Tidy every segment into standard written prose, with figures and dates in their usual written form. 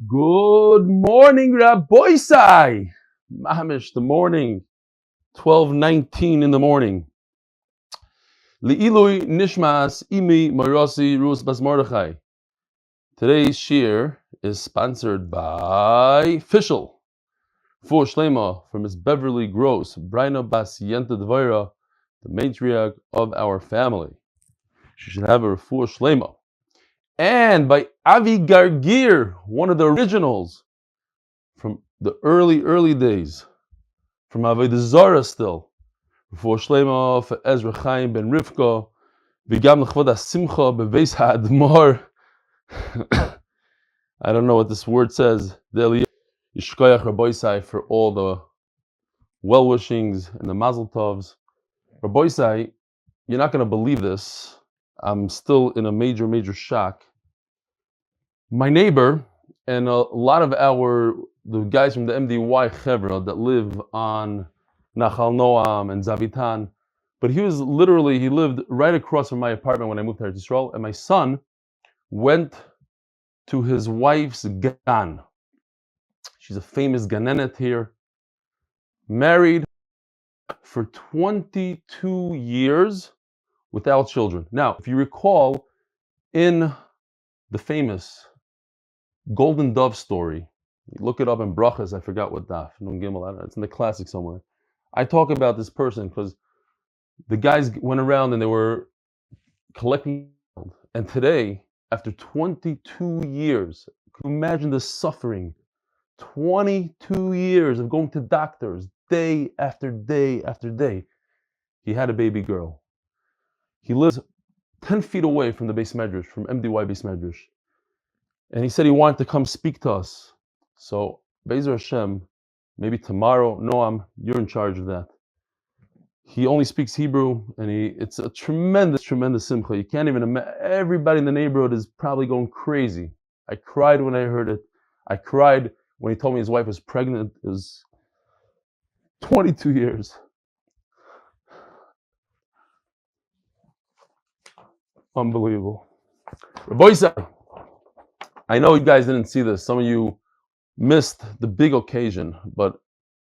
Good morning, Rabboisai. Mahamish, the morning, 12:19 in the morning. Li'ilui nishmas imi moirosi rus bas Mordechai. Today's shir is sponsored by Fishel. For shelayma from Miss Beverly Gross, Breinna bas Yenta Devorah, the matriarch of our family. She should have a refuah shelayma. And by Avi Gargir, one of the originals from the early days, from avodas still, for shelayma for Ezra Chaim Ben Rivka, לכבוד השמחה בבית האדמור. I don't know what this word says. Daalihu for all the well-wishings and the mazel tovs. Rabboisai, you're not going to believe this. I'm still in a major shock. My neighbor and a lot of the guys from the MDY Chevra that live on Nachal Noam and Zavitan, but he lived right across from my apartment when I moved to Eretz Yisrael, and my son went to his wife's gan. She's a famous ganenet here, married for 22 years without children. Now, if you recall, in the famous Golden Dove story, look it up in Brochas, I forgot what daf, Nun Gimel, it's in the classic somewhere. I talk about this person because the guys went around and they were collecting, and today, after 22 years, can you imagine the suffering? 22 years of going to doctors, day after day after day. He had a baby girl. He lives 10 feet away from the Beis Medrash, from MDY Beis Medrash. And he said he wanted to come speak to us. So, Be'ezer Hashem, maybe tomorrow, Noam, you're in charge of that. He only speaks Hebrew, and it's a tremendous simcha. You can't even imagine. Everybody in the neighborhood is probably going crazy. I cried when I heard it. I cried when he told me his wife was pregnant. It was 22 years. Unbelievable. Rabboisai, I know you guys didn't see this. Some of you missed the big occasion, but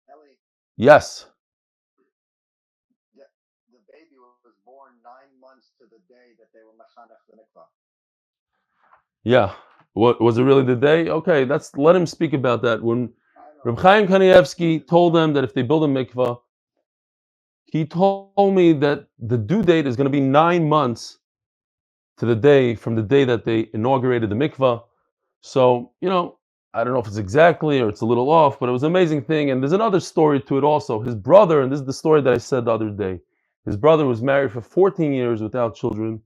Eli, yes. the baby was born 9 months to the day that they were mechanech the mikvah. Yeah. What was it really the day? Okay, let him speak about that. When Reb Chaim Kanievsky told them that if they build a mikvah, he told me that the due date is going to be 9 months to the day from the day that they inaugurated the mikvah. So, I don't know if it's exactly or it's a little off, but it was an amazing thing. And there's another story to it also. His brother, and this is the story that I said the other day, his brother was married for 14 years without children.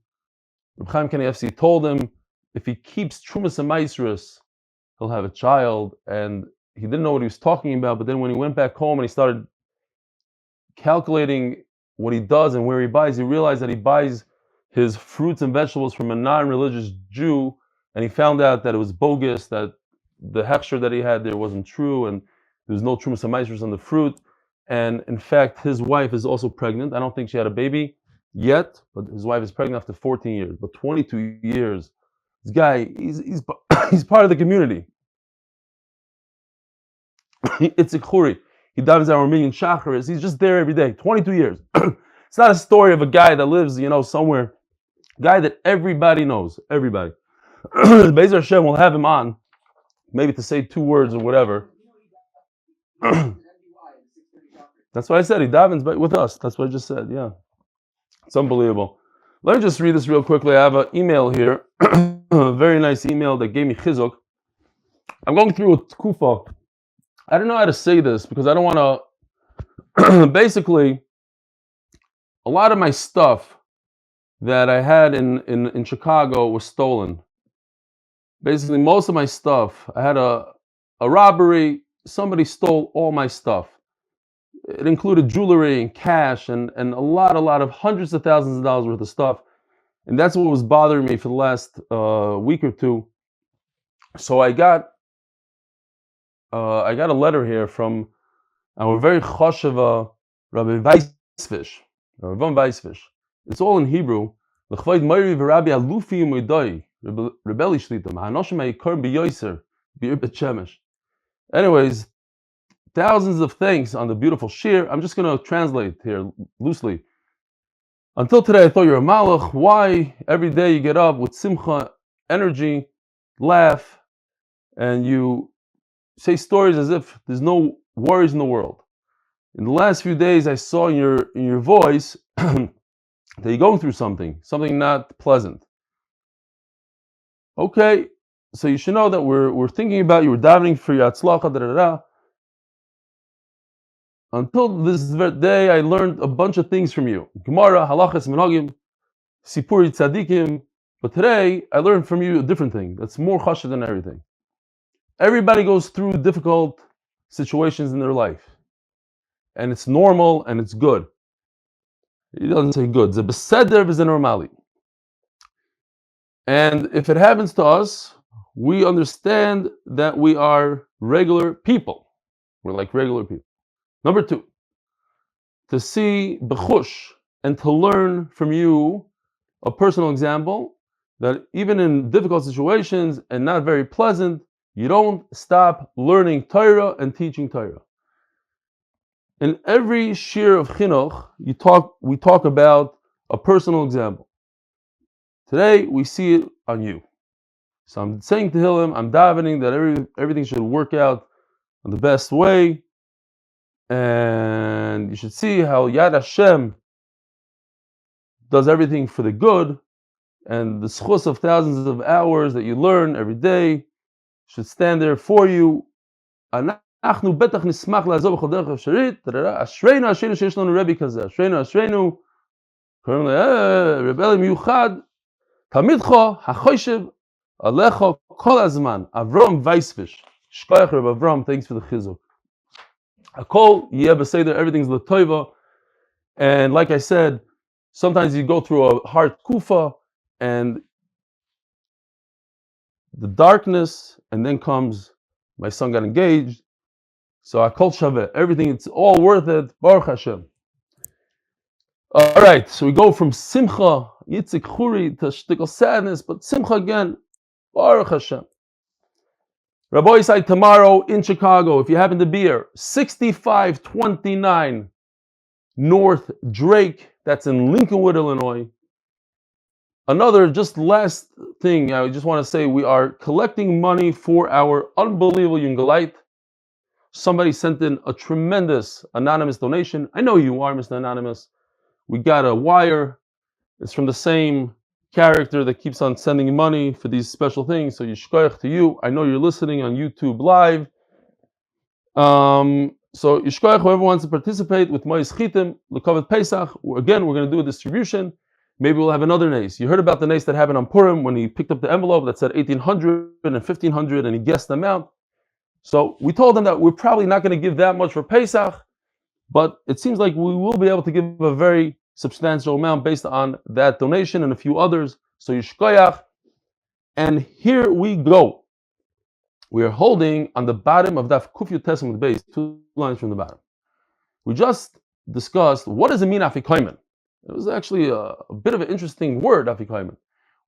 Reb Chaim Kanievsky told him if he keeps Trumas and Maisrus, he'll have a child. And he didn't know what he was talking about, but then when he went back home and he started calculating what he does and where he buys, he realized that he buys his fruits and vegetables from a non-religious Jew, and he found out that it was bogus, that the hechsher that he had there wasn't true, and there was no Trumas and Maisrus on the fruit. And in fact, his wife is also pregnant. I don't think she had a baby yet, but his wife is pregnant after 14 years. But 22 years, this guy, he's part of the community. It's a churi. He davens our million shacharis. He's just there every day. 22 years. It's not a story of a guy that lives, somewhere. Guy that everybody knows. Everybody. Be'ezer Hashem will have him on, maybe to say 2 words or whatever. That's what I said. He davens with us. That's what I just said. Yeah. It's unbelievable. Let me just read this real quickly. I have an email here. A very nice email that gave me chizuk. I'm going through a kufa. I don't know how to say this because I don't want to. Basically, a lot of my stuff that I had in Chicago was stolen. Basically, most of my stuff, I had a robbery. Somebody stole all my stuff. It included jewelry and cash and a lot of hundreds of thousands of dollars worth of stuff. And that's what was bothering me for the last week or two. So I got a letter here from our very chosheva Rabbi Weisfish. It's all in Hebrew. לכבוד מורי ורבי אלופי ומוידאי, רבלי שליטה, מהאנושים היקר ביותר, Bir Bet Shemesh. Anyways, thousands of thanks on the beautiful shir. I'm just going to translate here loosely. Until today, I thought you're a malach. Why every day you get up with simcha, energy, laugh, and you say stories as if there's no worries in the world. In the last few days, I saw in your voice that you're going through something not pleasant. Okay, so you should know that we're thinking about you. We're davening for your vehatzlacha. Until this day, I learned a bunch of things from you. Gemara, halachas, minhagim, sipuri tzadikim. But today, I learned from you a different thing that's more chashuv than everything. Everybody goes through difficult situations in their life. And it's normal and it's good. He doesn't say good. Ze beseder v'ze normali. And if it happens to us, we understand that we are regular people. We're like regular people. Number two, to see b'chush and to learn from you a personal example that even in difficult situations and not very pleasant, you don't stop learning Torah and teaching Torah. In every shir of chinuch, we talk about a personal example. Today we see it on you. So I'm saying Tehillim, I'm davening that everything should work out in the best way, and you should see how Yad Hashem does everything for the good, and the schus of thousands of hours that you learn every day should stand there for you. אנחנו בטח נשמח לעזוב בכל דרך אפשרית, אשרינו שיש לנו רבי כזה, אשרינו, קוראים רבי אלי מיוחד, תלמידך החושב עליך כל הזמן, אברהם וייספיש, שכוח רב אברהם, thanks for the chizuk. הכל יהיה בסדר, everything's l'toiva, and like I said, sometimes you go through a hard kufa, and the darkness, and then comes, my son got engaged, so Akol Shaveh, everything, it's all worth it. Baruch Hashem. All right, so we go from Simcha, Yitzik Churi, to shtickle sadness, but Simcha again. Baruch Hashem. Rabbi Yisai tomorrow in Chicago, if you happen to be here, 6529 North Drake, that's in Lincolnwood, Illinois. Another, just last thing, I just want to say, we are collecting money for our unbelievable Yungalite. Somebody sent in a tremendous anonymous donation. I know you are, Mr. Anonymous. We got a wire. It's from the same character that keeps on sending money for these special things. So yishkoyach to you. I know you're listening on YouTube Live. So yishkoyach, whoever wants to participate with Mois Chitim, Lekhoved Pesach. Again, we're going to do a distribution. Maybe we'll have another nace. You heard about the nace that happened on Purim when he picked up the envelope that said 1,800 and 1,500 and he guessed the amount. So we told them that we're probably not going to give that much for Pesach, but it seems like we will be able to give a very substantial amount based on that donation and a few others. So yishkoyach. And here we go. We are holding on the bottom of Daf Amud Beis, 2 lines from the bottom. We just discussed what does it mean afikoymen. It was actually a bit of an interesting word, afikoymen.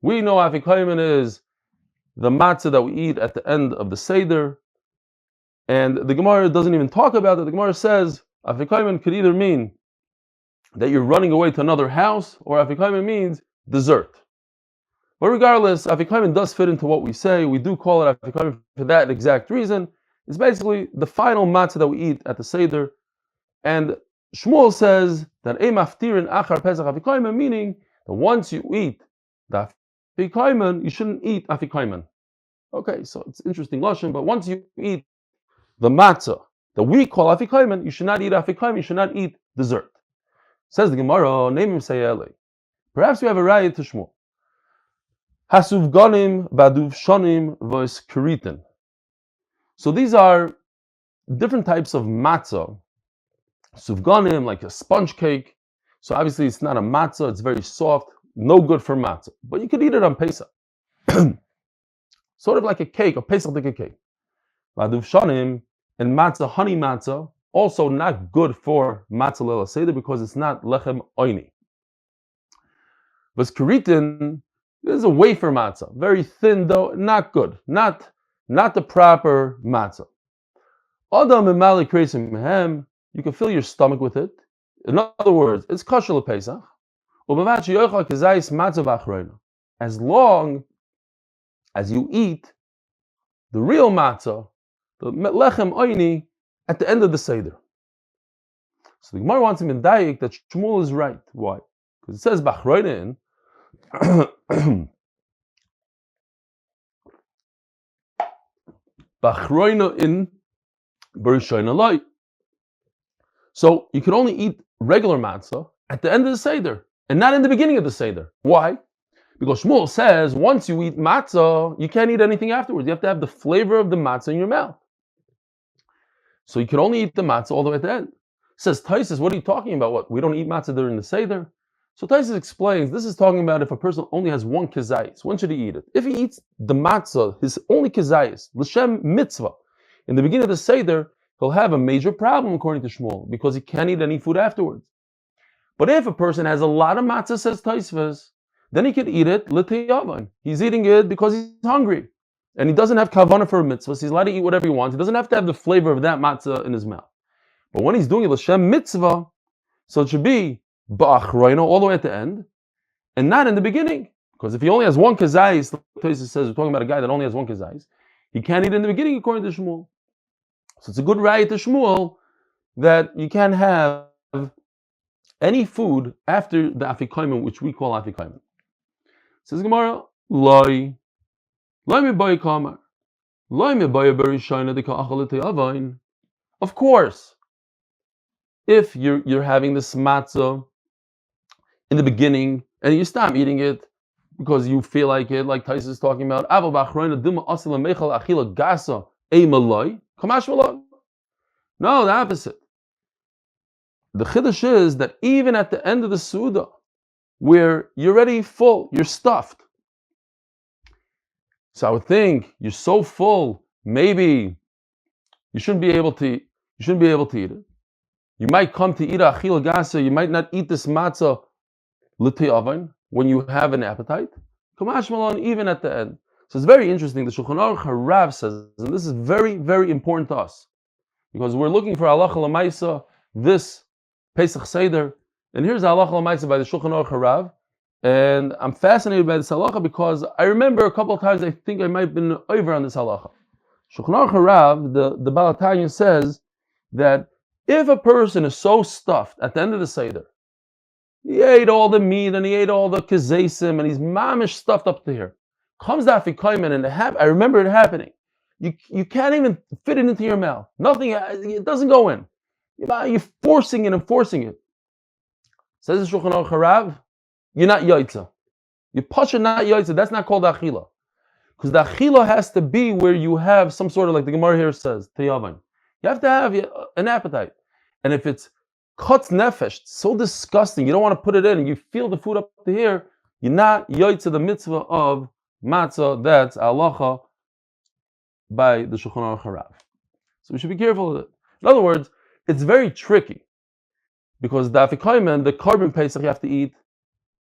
We know afikoymen is the matzah that we eat at the end of the Seder. And the Gemara doesn't even talk about it. The Gemara says afikoymen could either mean that you're running away to another house, or afikoymen means dessert. But regardless, afikoymen does fit into what we say. We do call it afikoymen for that exact reason. It's basically the final matzah that we eat at the Seder. And Shmooze says that ein maftirin achar Pesach afikoymen, meaning that once you eat the afikoymen, you shouldn't eat afikoymen. Okay, so it's interesting lashon, but once you eat the matzah that we call afikoymen, you should not eat afikoymen, you should not eat dessert. Says the Gemara, name him say Eli. Perhaps we have a raya to Shmuel. Hasuvganim baduv shonim v'es keritin. So these are different types of matzah. Suvganim, like a sponge cake. So obviously it's not a matzah, it's very soft, no good for matzah. But you could eat it on Pesach. Sort of like a cake, a Pesach cake. Baduv shonim and matzah, honey matzah, also not good for matzah leil seder because it's not lechem oini. But keritin is a wafer matzah, very thin though, not good, not not the proper matzah. Adam and Malik creating mehem, you can fill your stomach with it. In other words, it's kosher lePesach. As long as you eat the real matzah, the lechem oini, at the end of the seder. So the Gemara wants him in Dayik that Shmuel is right. Why? Because it says bachroina in bachroina in b'rishayna loy. So you can only eat regular matzah at the end of the seder and not in the beginning of the seder. Why? Because Shmuel says once you eat matzah, you can't eat anything afterwards. You have to have the flavor of the matzah in your mouth. So you can only eat the matzah all the way at the end. Says Taisus, what are you talking about? What? We don't eat matzah during the seder? So Taisus explains, this is talking about if a person only has one kezayis. When should he eat it? If he eats the matzah, his only kezayis, l'shem mitzvah, in the beginning of the seder, he'll have a major problem according to Shmuel, because he can't eat any food afterwards. But if a person has a lot of matzah, says Taisus, then he can eat it l'teyavan. He's eating it because he's hungry. And he doesn't have kavanah for a mitzvah, so he's allowed to eat whatever he wants. He doesn't have to have the flavor of that matzah in his mouth. But when he's doing it l'shem mitzvah, so it should be ba'achroina all the way at the end, and not in the beginning. Because if he only has one kezayis, Taisus says we're talking about a guy that only has one kezayis, he can't eat in the beginning according to Shmuel. So it's a good raya to Shmuel that you can't have any food after the afikomen, which we call afikomen. Says Gemara, loy me kamar, loy me berishayna deka achal te'avain. Of course, if you're having this matzah in the beginning and you stop eating it because you feel like it, like Taisus is talking about, no, the opposite. The chiddush is that even at the end of the Suda, where you're already full, you're stuffed. So I would think you're so full, maybe you shouldn't be able to eat it. You might come to eat a achila gasa, you might not eat this matzah l'tei oven when you have an appetite. Kamash malon, even at the end. So it's very interesting. The Shulchan Aruch Harav says, and this is very, very important to us, because we're looking for halacha l'maisa this Pesach Seder, and here's halacha l'maisa by the Shulchan Aruch Harav, and I'm fascinated by this halacha because I remember a couple of times I think I might have been over on this halacha. Shulchan Aruch Harav, the Baal HaTanya says that if a person is so stuffed at the end of the Seder, he ate all the meat and he ate all the kezesim and he's mamish stuffed up to here, comes the afikomen and I remember it happening. You can't even fit it into your mouth. Nothing, it doesn't go in. You're forcing it and forcing it. Says the Shulchan Aruch Harav, you're not yaitza. You're pasha not yaitza. That's not called achila. Because the achila has to be where you have some sort of, like the Gemara here says, teyavan. You have to have an appetite. And if it's kotz nefesh, so disgusting, you don't want to put it in, and you feel the food up to here, you're not yaitza the mitzvah of matzah, that's halacha by the Shulchan Aruch Harav. So we should be careful of it. In other words, it's very tricky, because the afikomen, the carbon pesach, you have to eat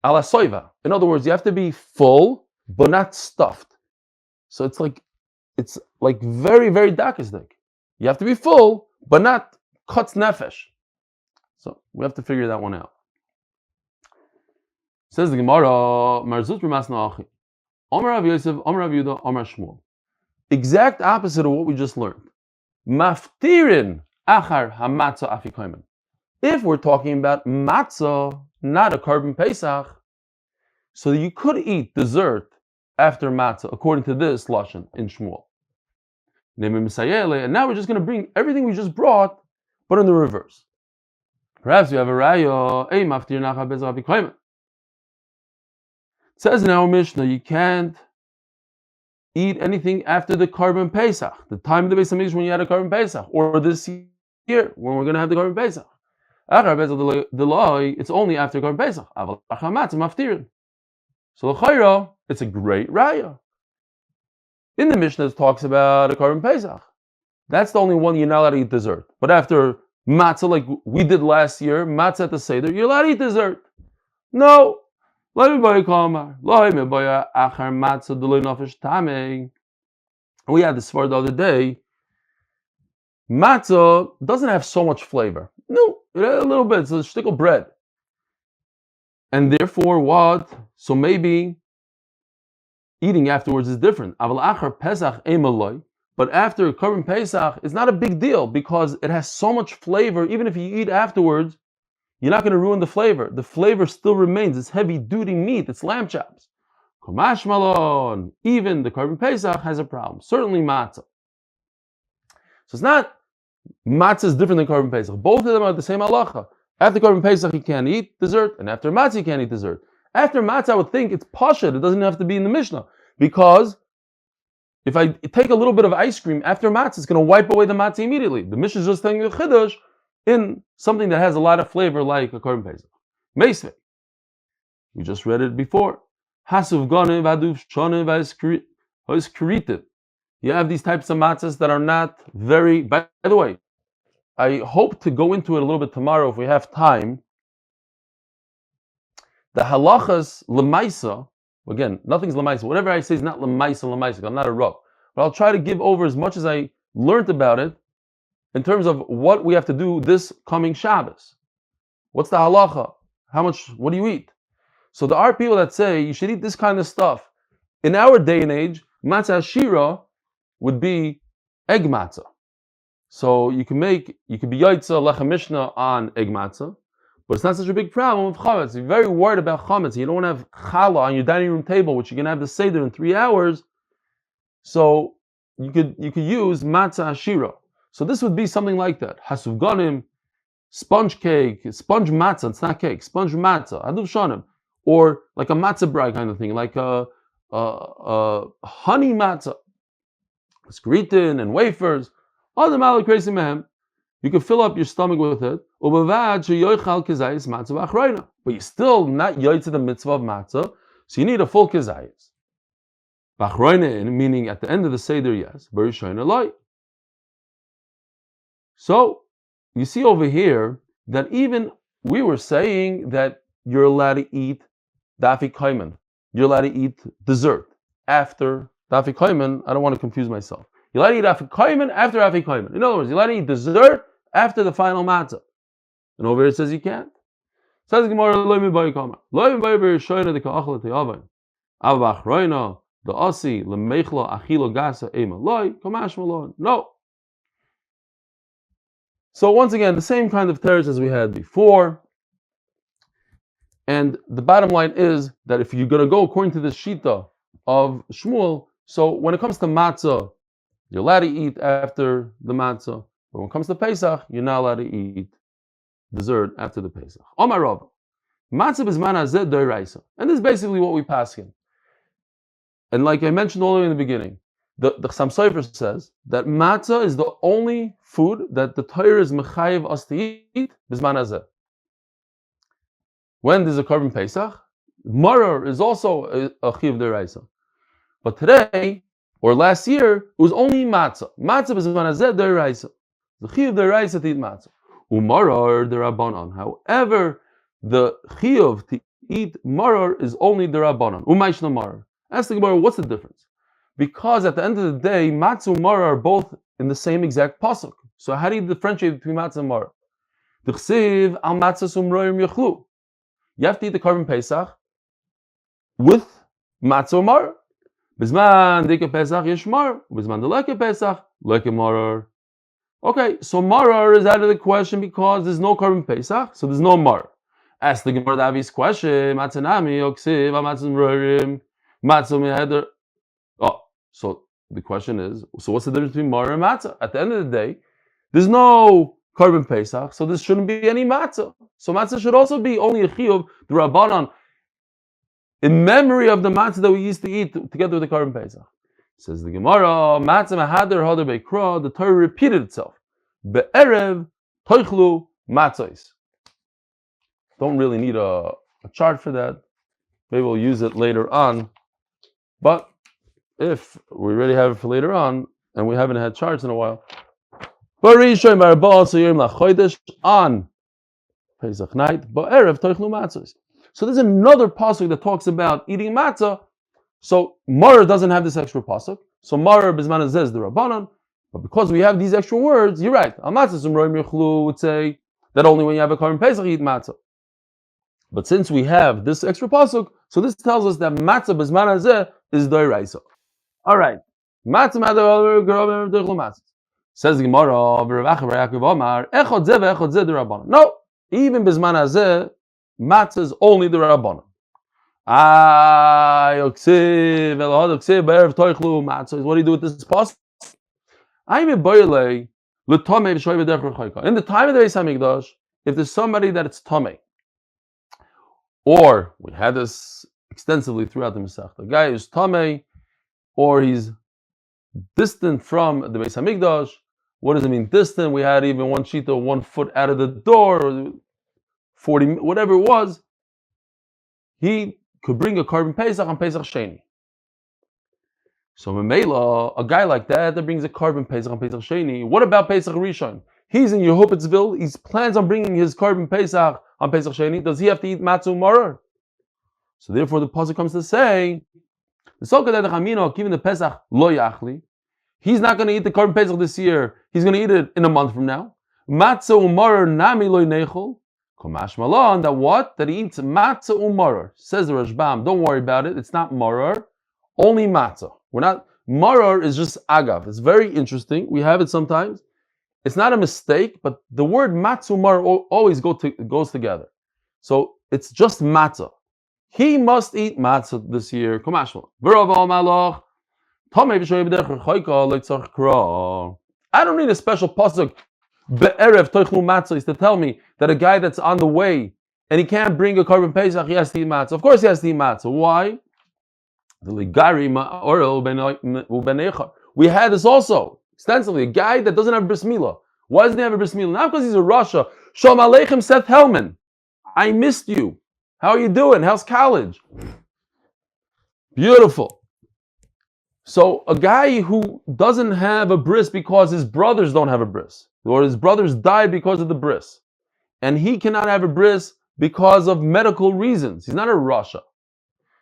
ala soiva. In other words, you have to be full, but not stuffed. So it's like very, very dakisdik. You have to be full, but not kotz nefesh. So we have to figure that one out. Says the Gemara, Marzut Ramasna Achi, Omer Rav Yosef, Omer Rav Yudah, Omer Shmuel. Exact opposite of what we just learned. Maftirin achar hamatzah afikomen. If we're talking about matzah, not a carbon pesach, so you could eat dessert after matzah, according to this lashon in Shmuel. And now we're just going to bring everything we just brought, but in the reverse. Perhaps you have a raya, maftir nachar bezah afikomen. It says in our Mishnah, you can't eat anything after the carbon pesach, the time of the Beis Hamikdash when you had a carbon pesach, or this year when we're going to have the carbon pesach. It's only after carbon pesach. So l'chayra, it's a great raya. In the Mishnah, it talks about a carbon pesach. That's the only one you're not allowed to eat dessert. But after matzah, like we did last year, matzah at the seder, you're allowed to eat dessert. No. If And we had this for the other day. Matzah doesn't have so much flavor. No, it has a little bit. It's a shtickle bread. And therefore, what? So maybe eating afterwards is different. But after Korban Pesach, it's not a big deal because it has so much flavor. Even if you eat afterwards, you're not going to ruin the flavor. The flavor still remains. It's heavy-duty meat. It's lamb chops. Even the Korban Pesach has a problem. Certainly matzah. So it's not matzah is different than Korban Pesach. Both of them are the same halacha. After Korban Pesach, you can't eat dessert, and after matzah, you can't eat dessert. After matzah, I would think it's pashut. It doesn't have to be in the Mishnah. Because if I take a little bit of ice cream after matzah, it's going to wipe away the matzah immediately. The Mishnah is just telling you a chiddush in something that has a lot of flavor like a Korban Pesach. Meisvei. We just read it before. Hasuv ganev aduf shonev ha'is. You have these types of matzahs that are not very... By the way, I hope to go into it a little bit tomorrow if we have time. The halachas lemaisa, again, nothing's lemaisa. Whatever I say is not lemaisa. I'm not a rav. But I'll try to give over as much as I learned about it in terms of what we have to do this coming Shabbos. What's the halacha? What do you eat? So there are people that say you should eat this kind of stuff. In our day and age, matzah shira would be egg matzah. So you can be yaitza mishnah on egg matzah, but it's not such a big problem with chametz. You're very worried about chametz. You don't want to have challah on your dining room table, which you're going to have the seder in 3 hours. So you could use matzah ashira. So this would be something like that. Hasuv ganim, sponge cake, sponge matzah. It's not cake. Sponge matzah. Aduv shanim, or like a matzah bride kind of thing, like a honey matzah. Skritin and wafers. All the malak crazy mehem. You can fill up your stomach with it. But you're still not yoytze the mitzvah of matzah, so you need a full kizayis. Bachroinen, meaning at the end of the seder, yes. So you see over here that even we were saying that you're allowed to eat dafi kaiman. You're allowed to eat dessert after dafi kaiman. I don't want to confuse myself. You're allowed to eat dafi kaiman after dafi kaiman. In other words, you're allowed to eat dessert after the final matzah. And over here it says you can't. Says the Gemara, Yomi Pesachim. Yomi Pesachim the ka'achla te'avon. Avach roina the asi lemechla achilo gasa ema loy kamash malon. No. So once again, the same kind of teretz as we had before. And the bottom line is that if you're going to go according to the shita of Shmuel, so when it comes to matzah, you're allowed to eat after the matzah. But when it comes to Pesach, you're not allowed to eat dessert after the Pesach. Omar Rav, matzah b'zman hazeh d'oraisa. And this is basically what we pass in. And like I mentioned all the way in the beginning, the Chassam Sofer says that matzah is the only food that the Torah is mechayev us to eat b'zman hazeh. When there's a Korban Pesach, maror is also a chiyuv d'oraisa. But today, or last year, it was only matzah. Matzah b'zman hazeh d'oraisa. The chiyuv d'oraisa to eat matzah. Umaror derabanan. However, the chiyuv to eat maror is only derabanan. Umayshna maror. Ask the Gemara, what's the difference? Because at the end of the day, matzah and maror are both in the same exact pasuk. So how do you differentiate between matzah and maror? D'chsiv al matzah sumroyim yechlu. You have to eat the Korban Pesach with matzah and maror. Bizman dike Pesach yesh maror. Bizman deleke Pesach leke maror. Okay, so maror is out of the question because there's no Korban Pesach, so there's no maror. Ask the Gemara Avi's question. Matzanami oksiv amatzim roirim matzah meheder. Oh, so the question is, so what's the difference between maror and matzah? At the end of the day, there's no Korban Pesach, so there shouldn't be any matzah. So matzah should also be only a chiyuv d'Rabbanan in memory of the matzah that we used to eat together with the Korban Pesach. Says the Gemara, matzah mehader hader beikra. The Torah repeated itself. Be'erev toichlu matzos. Don't really need a chart for that. Maybe we'll use it later on. But if we already have it for later on, and we haven't had charts in a while, on Pesach night, be'erev toichlu matzos. So there's another pasuk that talks about eating matzah. So maror doesn't have this extra pasuk, So Marar Bisman Azeh is the Rabbanon. But because we have these extra words, you're right. Al Matzah Sumroim Yechlu would say that only when you have a Korban Pesach you eat matzah. But since we have this extra pasuk, so this tells us that matzah Bisman Azeh is Doiraisa. All right. Matzah Matzah. Says the Gemara, no, even Bisman Azeh, matzah is only the Rabbanon. What do you do with this pasuk? In the time of the Beis Hamikdash, if there's somebody that it's tamei, or we had this extensively throughout the Masechta, the guy who's tamei, or he's distant from the Beis Hamikdash. What does it mean distant? We had even one shita 1 foot out of the door, or 40, whatever it was. He could bring a Korban Pesach on Pesach Sheni. So Memela, a guy like that brings a Korban Pesach on Pesach Sheni. What about Pesach Rishon? He's in Yehupitzville. He plans on bringing his Korban Pesach on Pesach Sheni. Does he have to eat matzah marar? So therefore, the pasuk comes to say, given the Pesach lo yachli, he's not going to eat the Korban Pesach this year. He's going to eat it in a month from now. Matzah umarar nami lo nechol. Komash malon, that what? That he eats matzah umarar. Says the Rashbam, don't worry about it. It's not marar, only matzah. We're not, marar is just agav. It's very interesting. We have it sometimes. It's not a mistake, but the word matzah umarar always goes together. So it's just matzah. He must eat matzah this year. Komash malon. I don't need a special pasuk be'erev toichlu matzah is to tell me that a guy that's on the way and he can't bring a Korban Pesach, he has to eat matzah. Of course he has to eat matzah. Why? We had this also extensively. A guy that doesn't have bris milah. Why doesn't he have a bris milah? Not because he's a Rasha. Shalom Aleichem Seth Hellman. I missed you. How are you doing? How's college? Beautiful. So a guy who doesn't have a bris because his brothers don't have a bris, or his brothers died because of the bris, and he cannot have a bris because of medical reasons. He's not a Rasha.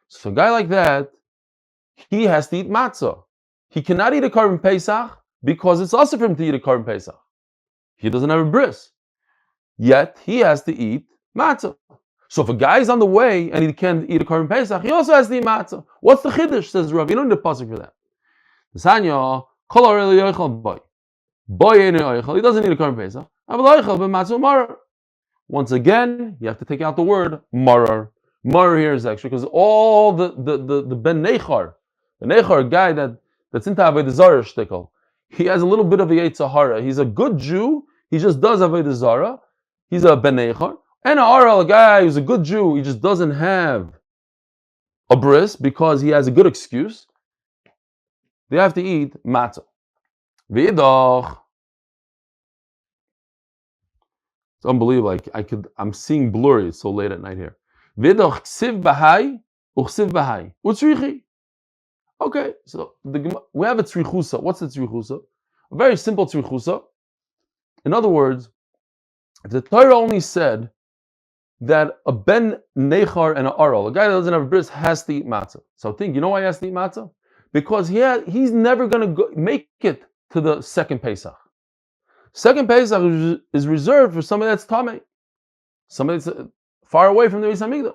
So a guy like that, he has to eat matzah. He cannot eat a Korban Pesach because it's also for him to eat a Korban Pesach. He doesn't have a bris. Yet he has to eat matzah. So if a guy is on the way and he can't eat a Korban Pesach, he also has to eat matzah. What's the chiddush, says Rav? You don't need a pasuk for that. He doesn't need a Korban Pesach. Once again, you have to take out the word marar. Marar here is extra because all the ben nechar, the nechar guy that's into avodah zarah shtickle, he has a little bit of a Yetzirah. He's a good Jew. He just does avodah zarah. He's a ben nechar. And a guy who's a good Jew, he just doesn't have a bris because he has a good excuse. They have to eat matzah. V'idach. It's unbelievable. I'm seeing blurry. It's so late at night here. V'idach ksiv b'hai u'ksiv b'hai u'tzrichi. Okay, so we have a tzrichusa. What's the tzrichusa? A very simple tzrichusa. In other words, if the Torah only said that a ben nechar and an aral, a guy that doesn't have a bris, has to eat matzah. So you know why he has to eat matzah? Because he's never going to make it to the second Pesach. Second Pesach is reserved for somebody that's tamei, somebody that's far away from the Beis Hamikdash.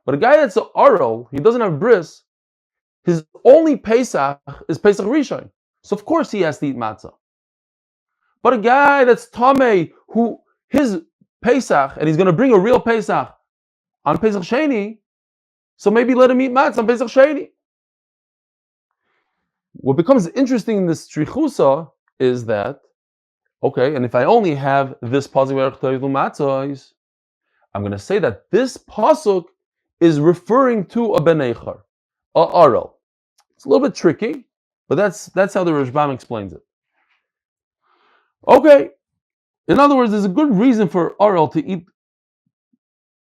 But a guy that's an aral, he doesn't have bris, his only Pesach is Pesach Rishon. So of course he has to eat matzah. But a guy that's tamei, who his Pesach, and he's going to bring a real Pesach on Pesach Sheni, so maybe let him eat matzah on Pesach Sheni. What becomes interesting in this trichusa is that, okay, and if I only have this pasuk, I'm going to say that this pasuk is referring to a ben nechar, a aral. It's a little bit tricky, but that's how the Rashbam explains it. Okay. In other words, there's a good reason for Aral to eat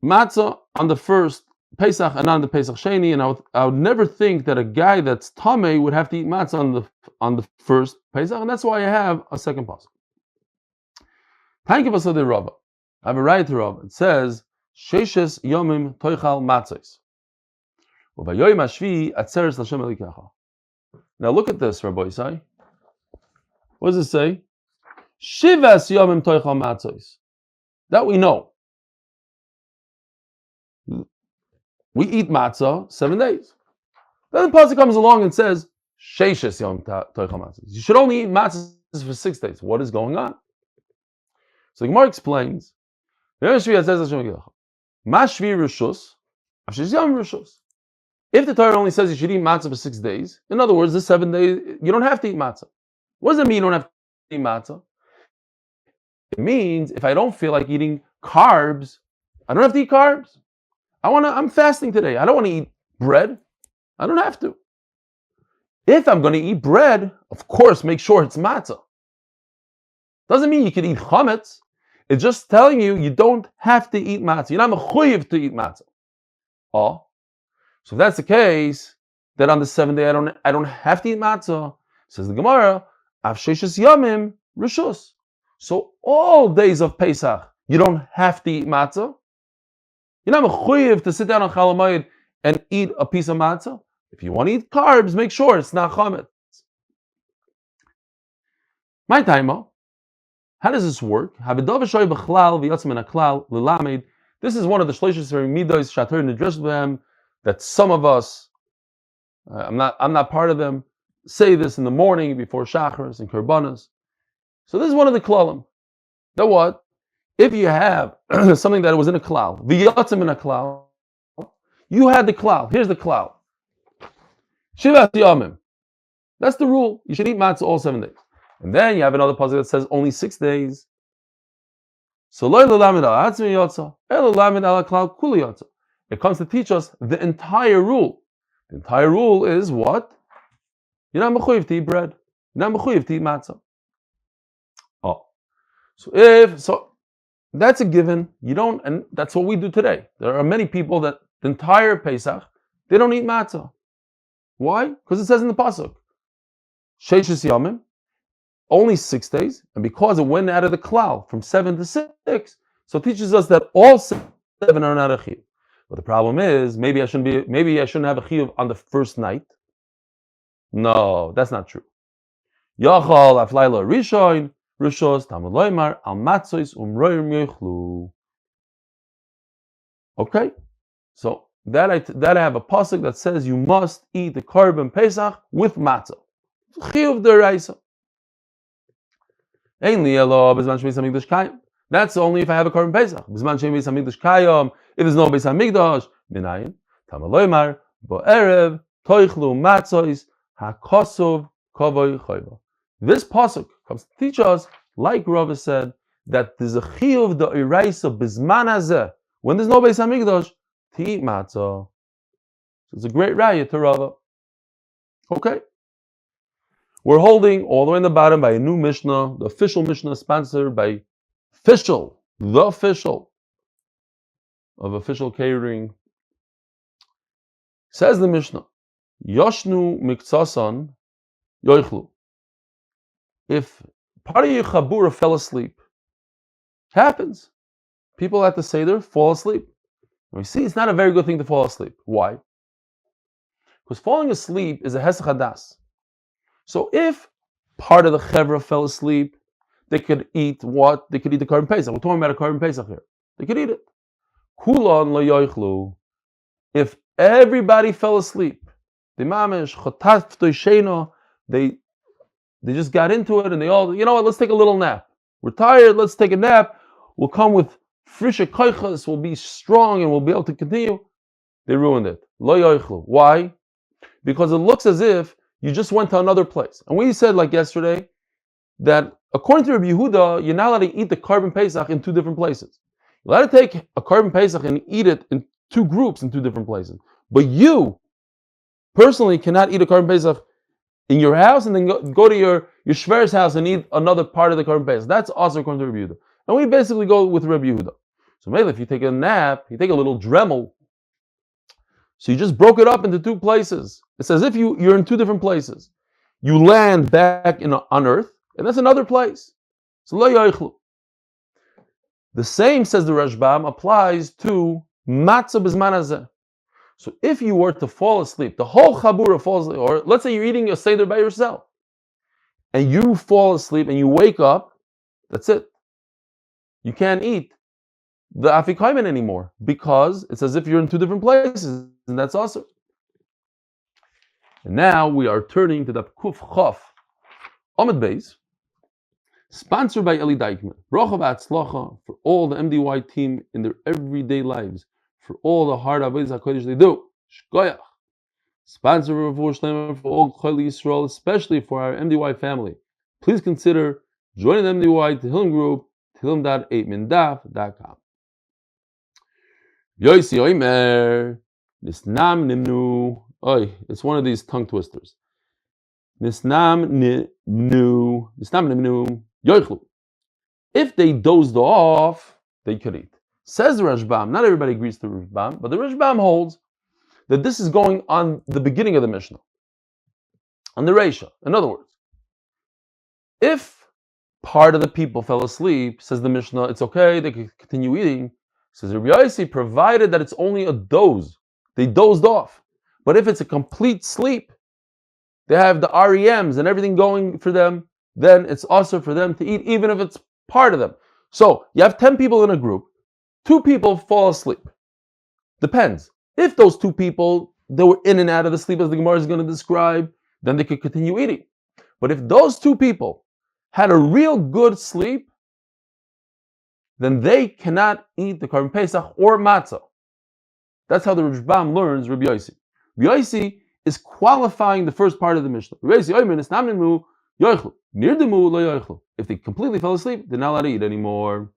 matzah on the first Pesach and on the Pesach Sheni, and I would never think that a guy that's tamei would have to eat matzah on the first Pesach, and that's why I have a second pasuk. Thank you for the Rava. I have a right to Rava. It says Sheishes Yomim Toichal Matzos. Yomi Ashvi Atzeres L'Shem Elikecha. Now look at this, Rabbi Isai. What does it say? Shivas yomim toichal matzos. That we know. We eat matzah 7 days. Then the pasuk comes along and says, Sheishes yom toichal matzos. You should only eat matzahs for 6 days. What is going on? So the Gemara explains, if the Torah only says you should eat matzah for 6 days, in other words, the 7 days, you don't have to eat matzah. What does it mean you don't have to eat matzah? It means if I don't feel like eating carbs, I don't have to eat carbs. I'm fasting today. I don't want to eat bread. I don't have to. If I'm going to eat bread, of course, make sure it's matzah. Doesn't mean you can eat chametz. It's just telling you don't have to eat matzah. You're not mechuyev to eat matzah. Oh, so if that's the case, then on the 7th day I don't have to eat matzah. Says the Gemara, av sheishes yamim rishus. So all days of Pesach you don't have to eat matzah. You're not mechuyev to sit down on Chol Hamoed and eat a piece of matzah. If you want to eat carbs, make sure it's not chametz. My time. How does this work? This is one of the shleishos midos shater nidresh b'hem that some of us, I'm not part of them, say this in the morning before shacharis and korbanos. So this is one of the klalim. Now what? If you have something that was in a klal, v'yatzim in a klal, you had the klal. Here's the klal. Shivas yamim. That's the rule. You should eat matzah all 7 days. And then you have another pasuk that says only 6 days. So it comes to teach us the entire rule. The entire rule is what? You're not mechuyev to eat bread. You're not mechuyev to eat matzah. Oh, so that's a given. You don't, and that's what we do today. There are many people that the entire Pesach they don't eat matzah. Why? Because it says in the pasuk, sheishes yamim. Only 6 days, and because it went out of the klal from 7 to 6, so it teaches us that all 7 are not a chiyuv. But the problem is, maybe I shouldn't have a chiyuv on the first night. No, that's not true. Yachal aflayla rishon rishos tamud loymar al matzois umroyim yochlu. Okay, so that I have a pasuk that says you must eat the korban Pesach with matzah. Chiyuv deraisa. That's only if I have a korban Pesach. If there's no Beis Hamikdash, minayin tamaloymar bo'erev toichlu matzois hakosov kovoy chayva. This pasuk comes to teach us, like Rava said, that there's a chiyuv the iraisa bizman hazeh when there's no Beis Hamikdash to eat matzah. So it's a great raya to Rava. Okay. We're holding all the way in the bottom by a new Mishnah, the official Mishnah sponsored by Fishel, the Fishel of official catering. Says the Mishnah, Yoshnu miksasan yoichlu. If part of your chabura fell asleep, it happens. People at the Seder fall asleep. And we see it's not a very good thing to fall asleep. Why? Because falling asleep is a hesach hadas. So if part of the chevra fell asleep, they could eat what? They could eat the korban Pesach. We're talking about a korban Pesach here. They could eat it. Kulon lo yoichlu. If everybody fell asleep, the mamish chotat v'toisheno, they just got into it and they all, you know what? Let's take a little nap. We're tired. Let's take a nap. We'll come with frische koichas. We'll be strong and we'll be able to continue. They ruined it. Lo yoichlu. Why? Because it looks as if you just went to another place. And we said, like yesterday, that according to Rabbi Yehuda, you're not allowed to eat the korban Pesach in 2 different places. You're allowed to take a korban Pesach and eat it in 2 groups in 2 different places. But you, personally, cannot eat a korban Pesach in your house and then go to your shver's house and eat another part of the korban Pesach. That's also according to Rabbi Yehuda. And we basically go with Rabbi Yehuda. So maybe if you take a nap, you take a little dremel, so you just broke it up into 2 places. It's as if you're in 2 different places. You land back on earth, and that's another place. So lo yoichlu. The same, says the Rashbam, applies to matzah b'zman hazeh. So if you were to fall asleep, the whole chabura falls asleep, or let's say you're eating a seder by yourself, and you fall asleep and you wake up, that's it. You can't eat the afikaimen anymore because it's as if you're in two different places, and that's awesome. And now we are turning to the Kuf Chof Amud Beis, sponsored by Eli Stefansky. Brocha vehatzlacha for all the MDY team in their everyday lives, for all the hard avodas hakodesh they do. Shkoyach. Sponsor Refuah shelayma for all Choli Yisrael, especially for our MDY family. Please consider joining the MDY Tehillim group, tehillim.8mindaf.com. Yosi Oimer, Nisnam Nimnu. Oy, it's one of these tongue twisters. Nisnam Nimnu, Yoichlu. If they dozed off, they could eat. Says the Rashbam, not everybody agrees to the Rashbam, but the Rashbam holds that this is going on the beginning of the Mishnah, on the Reisha. In other words, if part of the people fell asleep, says the Mishnah, it's okay, they can continue eating. Says Rabbi Yossi, provided that it's only a doze, they dozed off. But if it's a complete sleep, they have the REMs and everything going for them, then it's also for them to eat, even if it's part of them. So you have 10 people in a group, 2 people fall asleep. Depends. If those 2 people, they were in and out of the sleep, as the Gemara is going to describe, then they could continue eating. But if those 2 people had a real good sleep, then they cannot eat the Karban Pesach or matzah. That's how the Rashbam learns Rabbi Yossi. Rabbi Yossi is qualifying the first part of the Mishnah. If they completely fell asleep, they're not allowed to eat anymore.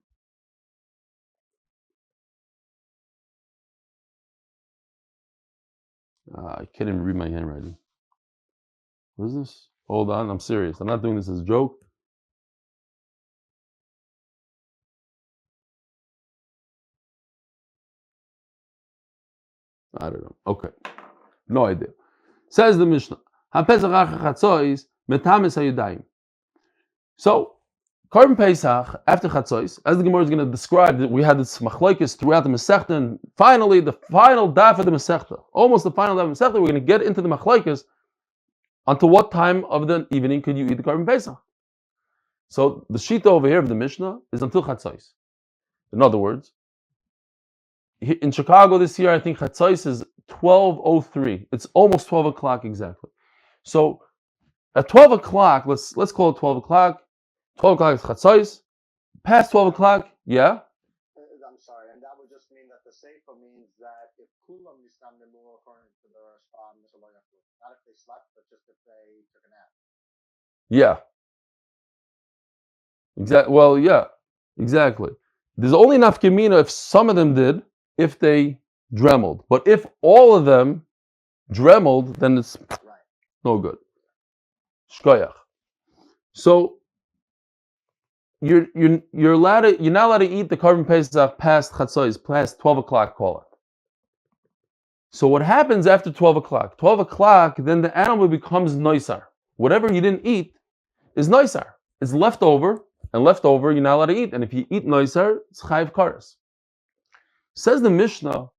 I can't even read my handwriting. What is this? Hold on, I'm serious. I'm not doing this as a joke. I don't know. Okay. No idea. Says the Mishnah. So, Karban Pesach, after Chatzos, as the Gemara is going to describe, that we had this machlokes throughout the Masechta, and finally, the final daf of the Masechta, almost the final daf of the Masechta, we're going to get into the machlokes until what time of the evening could you eat the Karban Pesach. So, the shita over here of the Mishnah is until Chatzos. In other words, in Chicago this year, I think Chatzos is 12:03. It's almost 12 o'clock exactly. So at 12 o'clock, let's call it 12 o'clock. 12 o'clock is Chatzos. Past 12 o'clock, yeah? I'm sorry, and that would just mean that the Seifa means that if Kulam Nistam Nemu according to the Rashbam, not if they slept, but just if they took a nap. Yeah. Exactly. Well, yeah, exactly. There's only nafkamina if some of them did, if they dremeled. But if all of them dremeled, then it's no good. Shkoyach. So you're not allowed to eat the Karban Pesach past Chatzos, past 12 o'clock, call it. So what happens after 12 o'clock? 12 o'clock, then the animal becomes noisar. Whatever you didn't eat is noisar. It's leftover, and leftover you're not allowed to eat. And if you eat noisar, it's chayiv kares. Says the Mishnah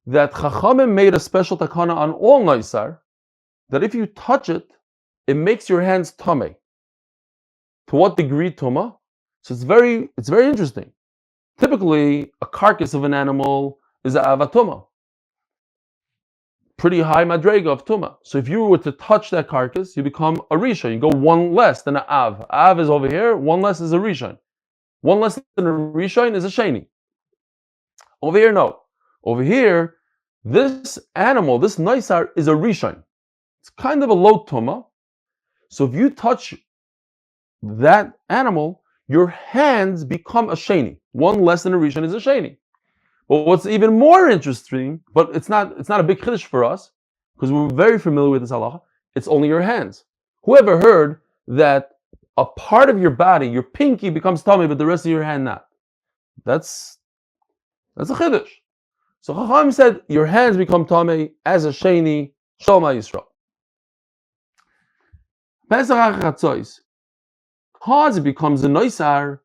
that Chachamim made a special takana on all noisar, that if you touch it, it makes your hands tameh. To what degree tuma? So it's very interesting. Typically, a carcass of an animal is a avatuma, pretty high madrega of tuma. So if you were to touch that carcass, you become a rishon. You go one less than an av. Av is over here. One less is a rishon. One less than a rishon is a sheni. Over here, no. Over here, this animal, this noisar, is a rishon. It's kind of a low tuma. So if you touch that animal, your hands become a sheni. One less than a rishon is a sheni. But what's even more interesting, but it's not a big chiddush for us, because we're very familiar with this halacha, it's only your hands. Whoever heard that a part of your body, your pinky, becomes tummy, but the rest of your hand not? That's a chiddush. So Chacham said your hands become tummy as a sheni, Shoma Yisrael. Pesach Chatzos, because it becomes a noisar,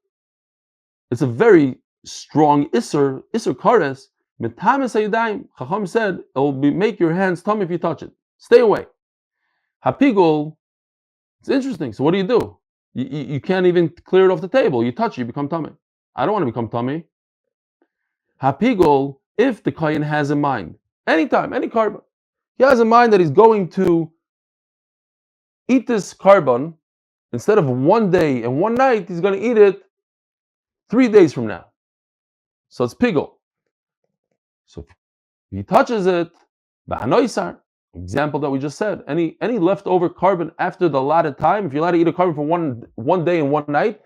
it's a very strong Isser kares, Metamis hayadayim. Chacham said it will make your hands tummy if you touch it. Stay away. Hapigul. It's interesting. So what do? You can't even clear it off the table. You touch it, you become tummy. I don't want to become tummy. Hapigul. If the kohen has in mind, anytime, any carbon, he has in mind that he's going to eat this carbon instead of 1 day and 1 night, he's going to eat it 3 days from now. So it's pigul. So if he touches it, ba'anoisar, example that we just said, any leftover carbon after the allotted time, if you're allowed to eat a carbon for one day and 1 night,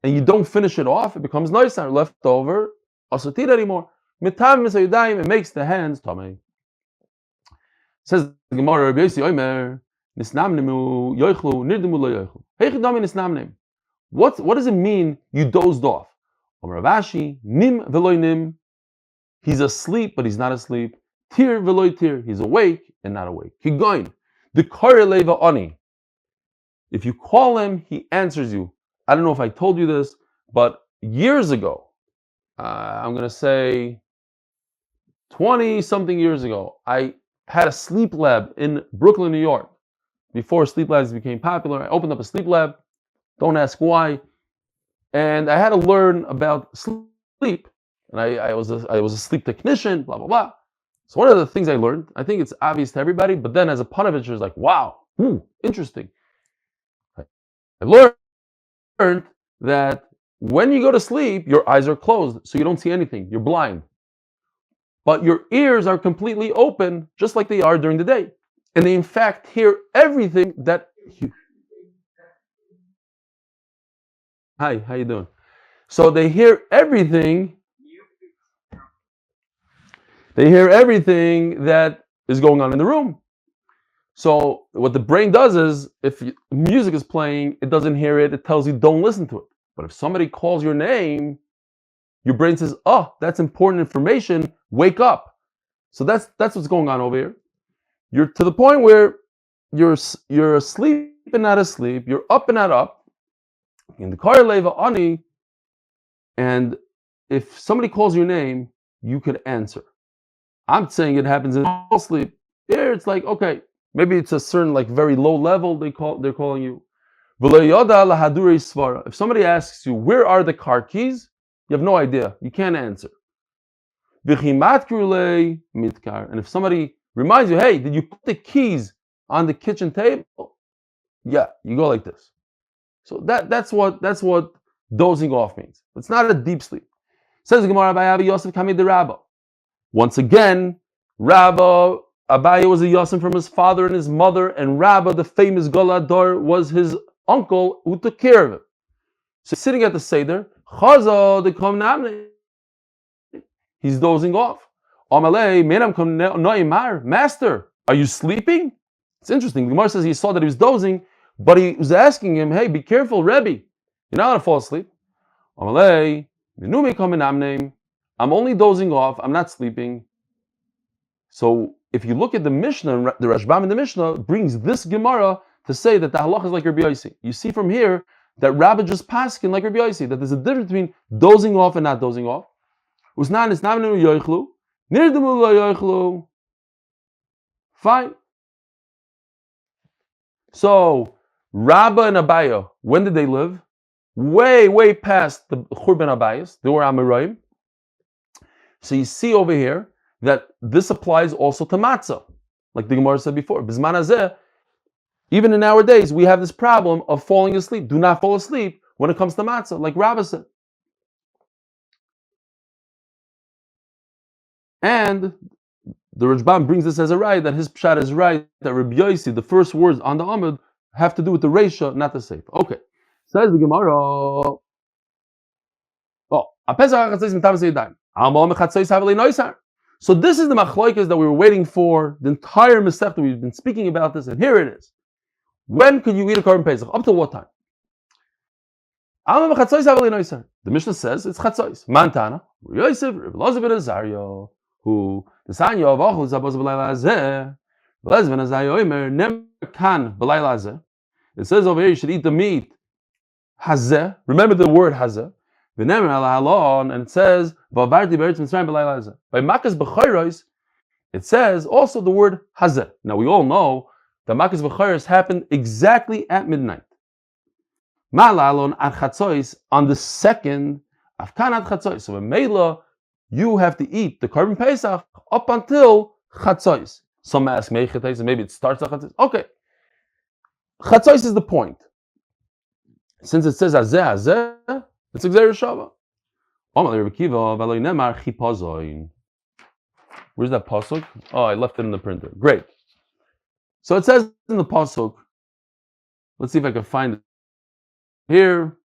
and you don't finish it off, it becomes noisar, leftover, also eat anymore. Mitam misayudayim, it makes the hands tummy. Says the Gemara, Rabbi Yossi Omer, nisnamnemu yoichlu nirdimu lo yoichlu. Heichidami nisnamnem. What does it mean you dozed off? Omer Ravashi, nim veloy nim. He's asleep, but he's not asleep. Tir veloy tir. He's awake and not awake. Kigoin. The koreleva oni. If you call him, he answers you. I don't know if I told you this, but years ago, I'm going to say 20-something years ago, I had a sleep lab in Brooklyn, New York. Before sleep labs became popular, I opened up a sleep lab. Don't ask why. And I had to learn about sleep. And I was a sleep technician, blah, blah, blah. So one of the things I learned, I think it's obvious to everybody, but then as a Panovich, it's like, wow, interesting. I learned that when you go to sleep, your eyes are closed, so you don't see anything. You're blind. But your ears are completely open, just like they are during the day. And they, in fact, hear everything that you... Hi, how you doing? So they hear everything. They hear everything that is going on in the room. So what the brain does is, if music is playing, it doesn't hear it. It tells you don't listen to it. But if somebody calls your name, your brain says, "Oh, that's important information. Wake up." So that's what's going on over here. You're to the point where you're asleep and not asleep. You're up and not up. In the kar leva ani, and if somebody calls your name, you could answer. I'm saying it happens in all sleep. Here it's like, okay, maybe it's a certain like very low level they're calling you. If somebody asks you, where are the car keys? You have no idea. You can't answer. And if somebody reminds you, hey, did you put the keys on the kitchen table? Yeah, you go like this. So that's what dozing off means. It's not a deep sleep. Says the Gemara by Avi Yosef Kamid the Rabba. Once again, Rabba Abaye was a Yosef from his father and his mother, and Rabba, the famous Golador, was his uncle who took care of him. So sitting at the Seder, Chaza the Komnamne, he's dozing off. Amalei, Menam Kom Noimar, Master, are you sleeping? It's interesting. The Gemara says he saw that he was dozing, but he was asking him, hey, be careful, Rebbe. You're not going to fall asleep. Amalei, Menumi Kom I'm only dozing off. I'm not sleeping. So if you look at the Mishnah, the Rashbam in the Mishnah brings this Gemara to say that the halacha is like Rabbi Yossi. You see from here that Rabbi just paskin like Rabbi Yossi, that there's a difference between dozing off and not dozing off. Fine. So Rabba and Abaya, when did they live? Way past the Churban Abayas. They were Amoraim. So you see over here that this applies also to matzah, like the Gemara said before. Bizman hazeh, even in our days, we have this problem of falling asleep. Do not fall asleep when it comes to matzah, like Rabbi said. And the Rajbam brings this as a right, that his pshat is right, that Rabbi Yossi, the first words on the Amud, have to do with the Reisha, not the Seif. Okay. Says the Gemara, so this is the machloikas that we were waiting for, the entire Masechta that we've been speaking about this, and here it is. When could you eat a korban Pesach? Up to what time? The Mishnah says it's chatzos. Mantana, Yosef, Elazar ben Azario, who the sanya of achol zabos b'layla hazeh, Elazar ben Azario omer nem kan b'layla hazeh. It says over here you should eat the meat hazeh. Remember the word hazeh. And it says, by Makas B'chayros, it says also the word hazeh. Now we all know that Makas B'chayros happened exactly at midnight. Ma'alalon at Chatzois on the second Afkan at Chatzois. So in Mela, you have to eat the Korban Pesach up until Chatzois. Some ask maybe it starts at Chatzois. Okay, Chatzois is the point. Since it says hazeh, it's Xer Shava. Where's that pasuk? Oh, I left it in the printer. Great. So it says in the pasuk. Let's see if I can find it here.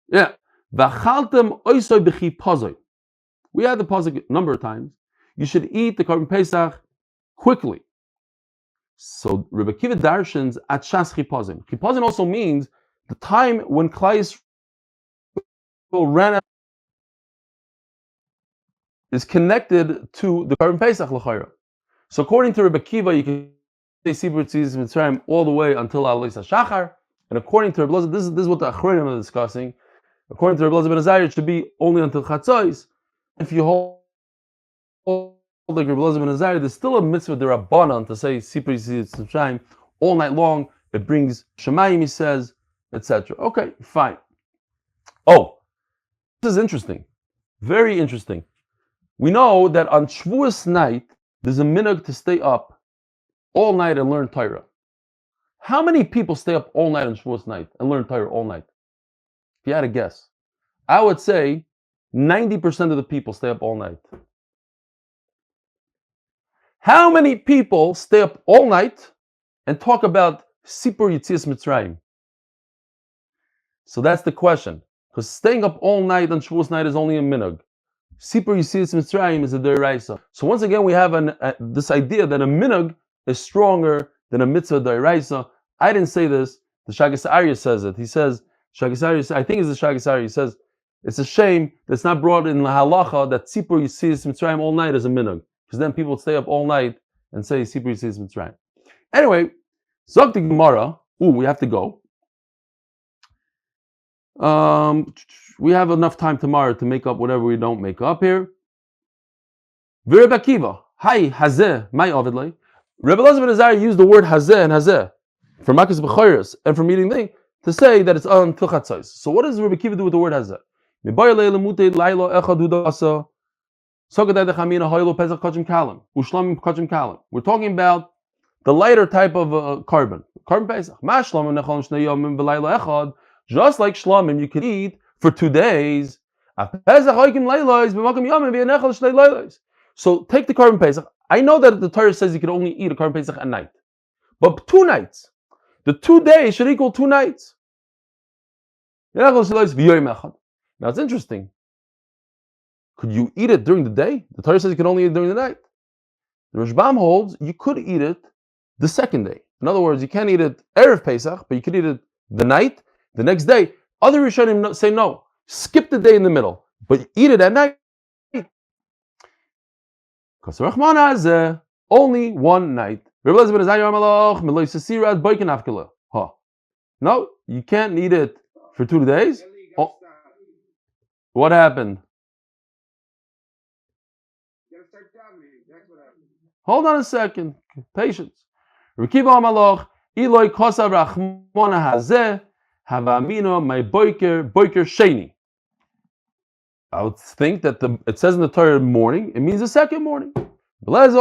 Yeah. We had the pasuk a number of times. You should eat the Korban Pesach quickly. So Rebbe Kiva darshans at shas chipazim. Chipazim also means the time when Klai Yisrael ran out is connected to the Korban Pesach l'chayra. So according to Rebbe Kiva, you can say Sibur Tzis Mitzrayim all the way until Alois HaShachar. And according to Rebbe Elazar, this is what the Achronim are discussing. According to Rebbe Elazar ben Azariah, it should be only until Chatzois. If you hold like Rebbe Elazar ben Azariah, there's still a mitzvah derabbanan to say Sibur Tzis Mitzrayim all night long. It brings Shemayim, he says, etc. Okay, fine. Oh, this is interesting. Very interesting. We know that on Shavuos night, there's a minhag to stay up all night and learn Torah. How many people stay up all night on Shavuos night and learn Torah all night? If you had a guess, I would say 90% of the people stay up all night. How many people stay up all night and talk about Sipur Yitzias Mitzrayim? So that's the question. Because staying up all night on Shavuos night is only a minhag. Sipur Yitzias Mitzrayim is a deraisa. So once again, we have this idea that a minhag is stronger than a mitzvah deraisa. I didn't say this. The Shagas Arya says it. He says, Shagas Arya, I think it's the Shagas Arya. He says, it's a shame that it's not brought in the halacha that Sipur Yitzias Mitzrayim all night is a minhag. Because then people would stay up all night and say Sipur Yitzias Mitzrayim. Anyway, Zog the Gemara. We have to go. We have enough time tomorrow to make up whatever we don't make up here. Rebbe Akiva, hi hazeh, my avidlay. Rebbe Elazar ben Azariah used the word hazeh and hazeh for makas b'chayros and from eating thing to say that it's on Chatzos. So what does Rebbe Akiva do with the word hazeh? We're talking about the lighter type of carbon Pesach. Just like shlamim, you can eat for 2 days. So take the Korban Pesach. I know that the Torah says you can only eat a Korban Pesach at night, but 2 nights. The 2 days should equal 2 nights. Now it's interesting. Could you eat it during the day? The Torah says you can only eat it during the night. The Rashbam holds you could eat it the second day. In other words, you can't eat it Erev Pesach, but you could eat it the night. The next day, other Rishonim say no, skip the day in the middle, but eat it at night. Only 1 night. No, you can't eat it for 2 days. Oh, what happened? Hold on a second. Patience. Havamino my boiker sheni. I would think that it says in the Torah morning, it means the second morning. We're going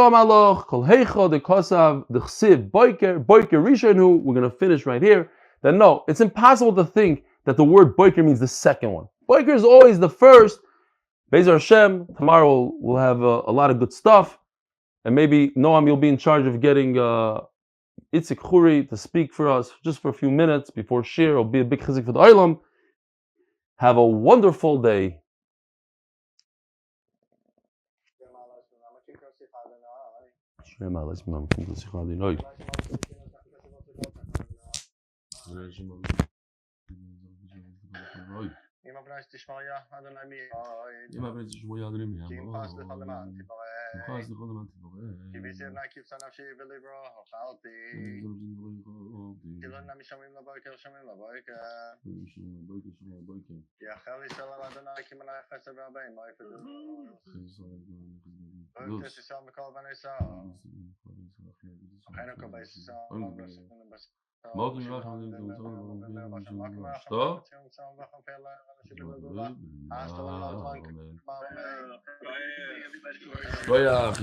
to finish right here. That no, it's impossible to think that the word boiker means the second one. Boiker is always the first. Be'ezer Hashem, tomorrow we'll have a lot of good stuff. And maybe Noam, you'll be in charge of getting Itzik Khuri to speak for us just for a few minutes before Shir. It'll be a big chizik for the Olam. Have a wonderful day.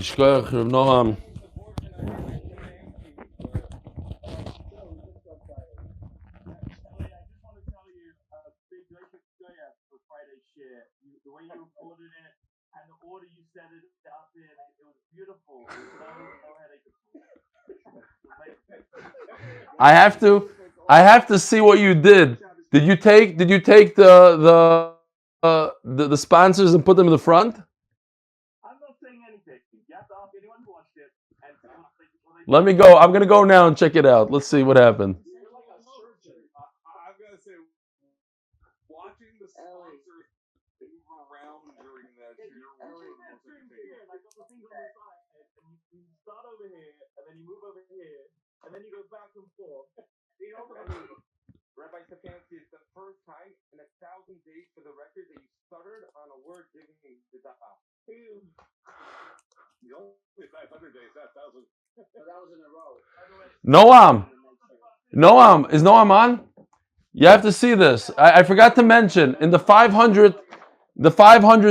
Shkoyach, Reb Noam. I have to see what you did. Did you take the sponsors and put them in the front? I'm not saying anything. You have to ask anyone who watched it. Let me go. I'm gonna go now and check it out. Let's see what happened. I've got to say, watching the sponsors move around during that year was one of the most entertaining. Like the things on the side, and you start over here, and then you move over here, and then you go back and forth. You know, Rabbi Stefansky, it's the first time in 1,000 days for the record that you stuttered on a word giving the da'ah. The only 500 days, that 1,000. That was in a row. Noam, is Noam on? You have to see this. I forgot to mention in the 500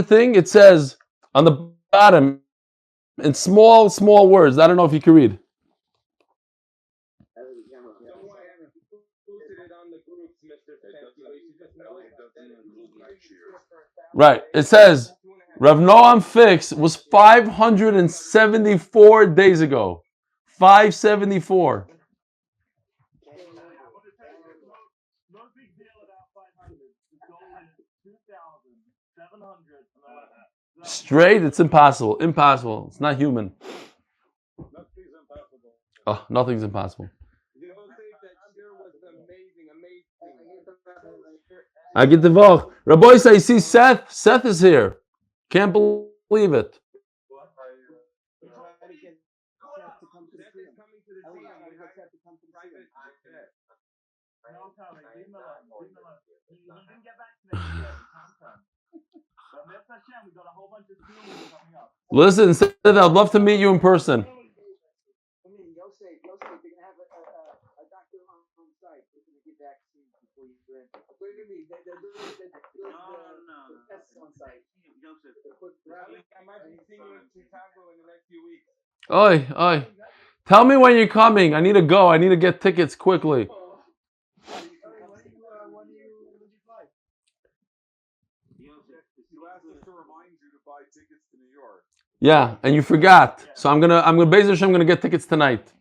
thing. It says on the bottom in small words. I don't know if you can read. Right. It says Rav Noam fix was 574 days ago. 574. No big deal about 500. The goal is 2,711. Straight, it's impossible. Impossible. It's not human. Nothing's impossible. Oh, nothing's impossible. I get the vote. Rabbi say, see Seth? Seth is here. Can't believe it. Listen, Seth, I'd love to meet you in person. I might be seeing you in Chicago in the next few weeks. Oi. Tell me when you're coming. I need to go. I need to get tickets quickly. You asked us to remind you to buy tickets to New York. Yeah, and you forgot. So I'm gonna get tickets tonight.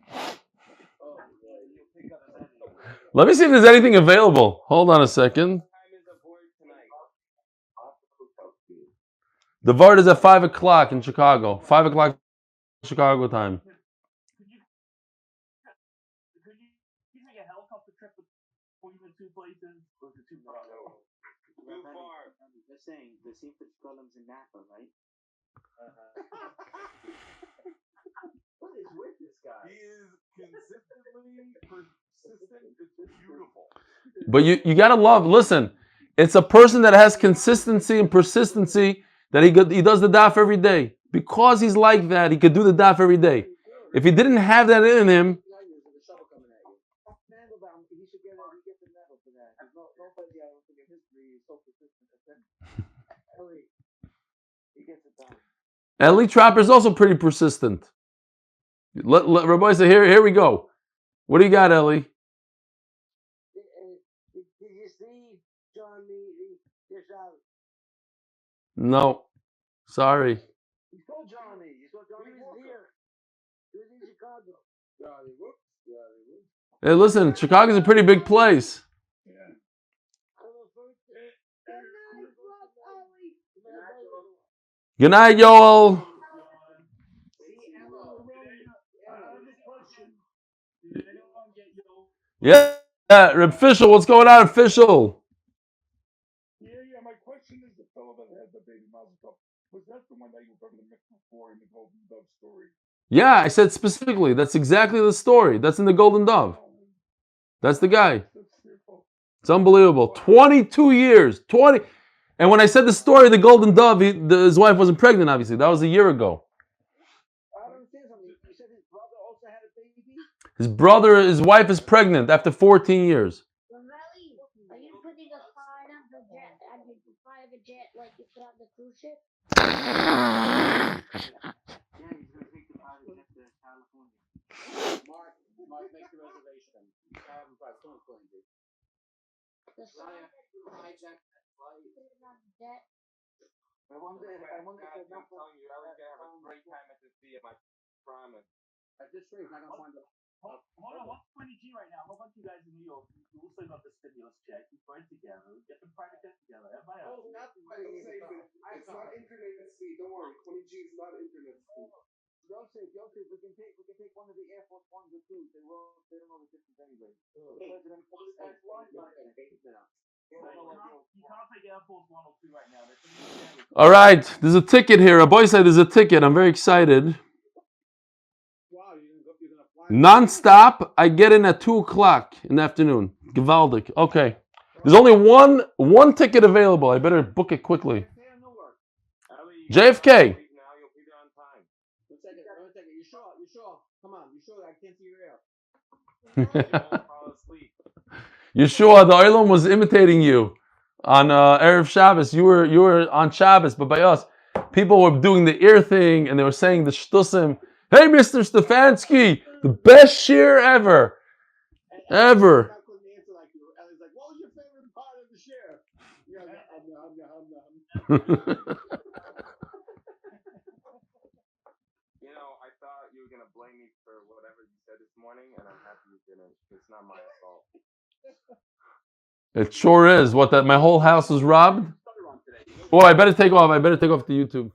Let me see if there's anything available. Hold on a second. Devorah is at 5 o'clock in Chicago. 5 o'clock Chicago time. Could you make a helicopter trip between the two places? Or is it too far? Too far. They're saying the secret columns in Napa, right? What is with this guy? He is consistently persistent. It's beautiful. But you gotta love. Listen, it's a person that has consistency and persistency that he does the daf every day. Because he's like that, he could do the daf every day. If he didn't have that in him, Eli Trapper is also pretty persistent. Let Rabbi say, here we go. What do you got, Eli? Did you see John Fishel? No. Sorry. You saw Johnny. You saw Johnny. He was here. He was in Chicago. Johnny, whoops. Hey, listen, Chicago's a pretty big place. Good night, Yoel. Yeah, Reb Fishel, what's going on, Fishel? Yeah, my my question is, the fellow that had the baby mazel tov, was that the one that you were talking to before in the Golden Dove story? Yeah, I said specifically. That's exactly the story. That's in the Golden Dove. That's the guy. It's unbelievable. 22 years. 20. And when I said the story of the Golden Dove, his wife wasn't pregnant, obviously. That was a year ago. I don't understand something. You said his brother also had a baby? His wife is pregnant after 14 years. Beverly, are you putting a sign on the jet, on your private jet, like you put on the cruise ship? Yeah, he's going to take the private jet to California. Mark, make the reservation. The sign that you put on the jet. I wonder if I'm they're not telling you, I was gonna have a great time at the sea. I promise. at this rate, not going to find Hold on, 120G right now. A whole bunch of you guys in New York, you also got the stimulus check. You throw it together, get the private jet together. Everybody else. It's not internet speed. Don't worry. 20G is not internet speed. Joseph, we can take one of the Air Force Ones or twos. They don't know the difference anyway. President Air Force One now. You can't take Air Force 1 or 2 right now. All right. There's a ticket here. A boy said there's a ticket. I'm very excited. Wow, you're gonna fly. Non-stop. I get in at 2 o'clock in the afternoon. Gewaldig. Okay. There's only one ticket available. I better book it quickly. JFK. Now you'll be there on time. One second. You sure? Come on, you sure? I can't see your air. You won't fall asleep. Yeshua, the Olam was imitating you on Erev Shabbos. You were on Shabbos, but by us, people were doing the ear thing and they were saying the shtusim. Hey, Mr. Stefansky, the best shir ever. Ever. I couldn't answer like you. Ellie's like, what was your favorite part of the share? Yeah, I thought you were gonna blame me for whatever you said this morning, and I'm happy you didn't. It's not my fault. It sure is. What, that my whole house was robbed? Oh, I better take off. I better take off the YouTube.